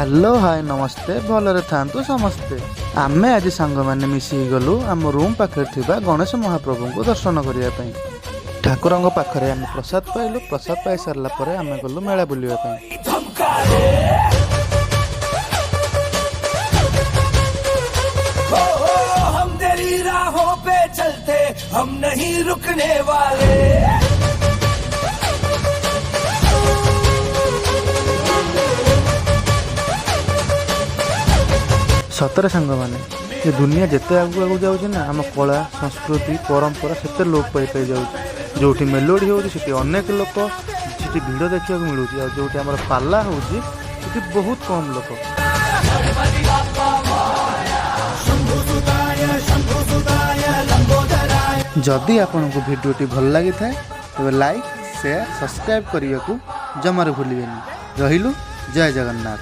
Hello hi नमस्ते भलरे थांतु समस्ते। आमे आज सांग माने मिसी गलु आम रूम पाखे थिबा गणेश महाप्रभु को दर्शन करिया पई। ठाकुर पाखे आम प्रसाद पाइलु। प्रसाद पाई सारला परे आमे गलु मेला बुलिया पई। हम तेरी राहों पे चलते, हम नहीं रुकने वाले। सतरे सांग माने ये दुनिया जिते आगू आगू जाऊँ ना आम कला संस्कृति परंपरा से लोप पाई पाई जाऊँ। जो मेलोडी होती अनेक लोक से भिड़ देखा मिलूँ जो पाला हो बहुत कम लोक। जदि आपन को भिडियोटी भल लगी था तेज लाइक शेयर सब्सक्राइब करने को जमार भूलिए। रहिलु जय जगन्नाथ।